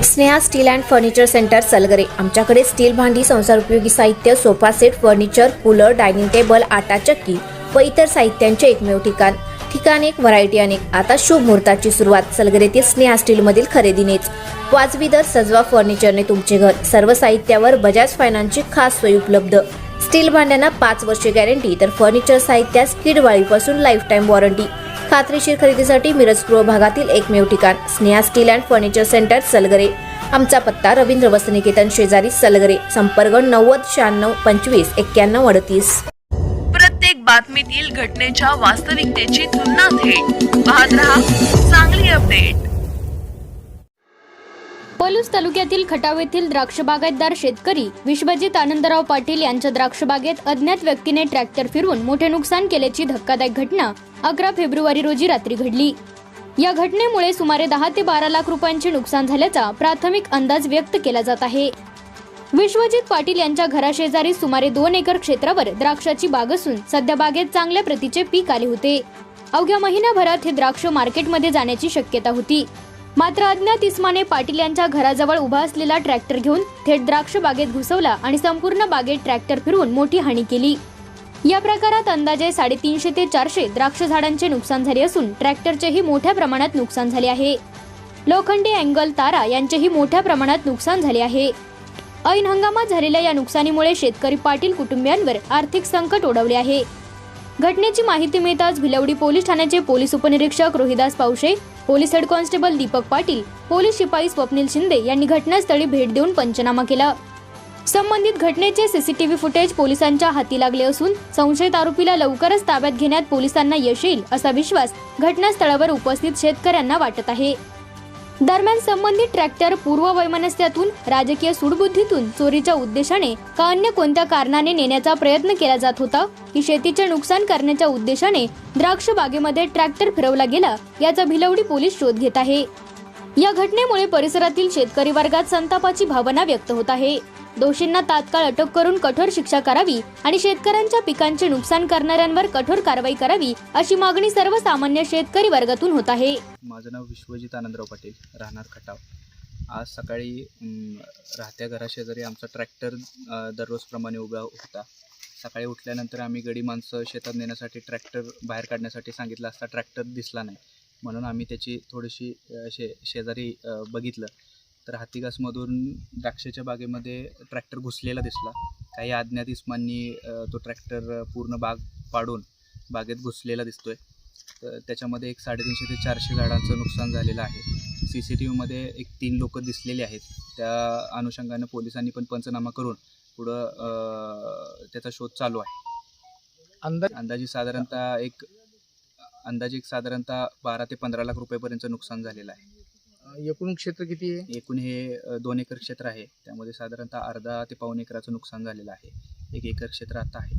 Sneha steel and furniture centre Salgare. आमच्याकडे steel भांडी, संसार उपयोगी साहित्य, sofa set, furniture, cooler, dining table, आटा चक्की व इतर साहित्यांचे एकमेव ठिकाण एक, व्हरायटी अनेक। आता शुभ मुहूर्ताची सुरुवात सलगरेतील स्नेहा स्टील मधील खरेदीनेच। वाजवी दर, सजवा फर्निचरने तुमचे घर। सर्व साहित्यावर बजाज फायनान्सची खास सोय उपलब्ध। स्टील भांड्यांना 5 वर्षे गॅरंटी, तर फर्निचर साहित्यास कीडवाळीपासून लाईफ टाइम वॉरंटी। खात्रीशीर खरेदीसाठी मिरज पूर्व भागातील एकमेव ठिकाण Sneha steel and furniture centre Salgare. आमचा पत्ता रवींद्र वस्त्रनिकेतन शेजारी सलगरे। संपर्क 90 96 25 91 38। प्रत्येक बातमीतील घटनेच्या वास्तविकतेची तुलना थेट पाहत रहा चांगली अपडेट। पलूस तालुक्यातील खटाव येथील द्राक्ष बागायतदार शेतकरी विश्वजित आनंदराव पाटील यांच्या द्राक्ष बागेत अज्ञात व्यक्तीने ट्रॅक्टर फिरवून मोठे नुकसान केल्याची धक्कादायक घटना 11 फेब्रुवारी रोजी रात्री घडली। या घटनेमुळे सुमारे 10 ते 12 लाख रुपयांचे नुकसान झाल्याचा प्राथमिक अंदाज व्यक्त केला जात आहे। विश्वजित पाटील यांच्या घराशेजारी सुमारे 2 एकर क्षेत्रावर द्राक्षाची बाग असून सध्या बागेत चांगल्या प्रतीचे पीक आले होते। अवघ्या महिनाभरात हे द्राक्ष मार्केटमध्ये जाण्याची शक्यता होती, मात्र अज्ञात इसमाने पाटील यांच्या घराजवळ उभा असलेला ट्रॅक्टर घेऊन थेट द्राक्ष बागेत घुसवला आणि संपूर्ण बागेत ट्रॅक्टर फिरवून मोठी हानी केली। या प्रकारात अंदाजे 350 ते 400 द्राक्ष झाडांचे नुकसान झाले असून ट्रॅक्टरचेही मोठ्या प्रमाणात नुकसान झाले आहे। लोखंडी अँगल, तारा यांचेही मोठ्या प्रमाणात नुकसान झाले आहे। ऐन हंगामात झालेल्या या नुकसानीमुळे शेतकरी पाटील कुटुंबियांवर आर्थिक संकट ओढवले आहे। घटनेची माहिती मिळताच भिलवडी पोलीस ठाण्याचे पोलीस उपनिरीक्षक Rohidas Pawshe, police head constable Deepak Patil, police शिपाई स्वप्नील शिंदे यांनी घटनास्थळी भेट देऊन पंचनामा केला। संबंधित घटनेचे सीसीटीव्ही फुटेज पोलिसांच्या हाती लागले असून संशयित आरोपीला लवकरच ताब्यात घेण्यात पोलिसांना यश येईल असा विश्वास घटनास्थळावर उपस्थित शेतकऱ्यांना वाटत आहे। दरम्यान संबंधित ट्रॅक्टर पूर्व वैमनस्यातून, राजकीय सूडबुद्धीतून, चोरीच्या उद्देशाने का अन्य कोणत्या कारणाने नेण्याचा प्रयत्न केला जात होता की शेतीचे नुकसान करण्याच्या उद्देशाने द्राक्ष बागेमध्ये ट्रॅक्टर फिरवला गेला याचा भिलवडी पोलीस शोध घेत आहे। या घटनेमुळे परिसरातील शेतकरी वर्गात संतापाची भावना व्यक्त होत आहे। दोषींना तात्काळ अटक करून कठोर शिक्षा करावी आणि शेतकऱ्यांच्या पिकांचे नुकसान करणाऱ्यांवर कठोर कारवाई करावी अशी मागणी सर्वसामान्य शेतकरी वर्गातून होत आहे। माझं नाव विश्वजित आनंदराव पाटील, राहणार खटाव। आज सकाळी राहत्या घराशेजारी आमचा ट्रॅक्टर दररोजप्रमाणे उभा होता। सकाळी उठल्यानंतर आम्ही गडी माणसं शेतात नेण्यासाठी ट्रॅक्टर बाहेर काढण्यासाठी सांगितलं असता ट्रॅक्टर दिसला नाही, म्हणून आम्ही त्याची थोडीशी शेजारी बघितलं तर हातीघासमधून द्राक्षाच्या बागेमध्ये ट्रॅक्टर घुसलेला दिसला। काही अज्ञात इसमांनी तो ट्रॅक्टर पूर्ण बाग पाडून बागेत घुसलेला दिसतोय। तर त्याच्यामध्ये एक 350 ते 400 झाडांचं नुकसान झालेलं आहे। CCTVमध्ये एक 3 लोक दिसलेले आहेत। त्या अनुषंगाने पोलिसांनी पण पंचनामा करून पुढं त्याचा शोध चालू आहे। अंदाजे साधारणतः 12 ते 15 लाख रुपयापर्यंतचं नुकसान झालेलं आहे। एकूण क्षेत्र किती आहे? एकूण हे 2 एकर क्षेत्र आहे, त्यामध्ये साधारणतः अर्धा ते पाऊण एकराचं नुकसान झालेलं आहे। 1 एकर क्षेत्र आता आहे।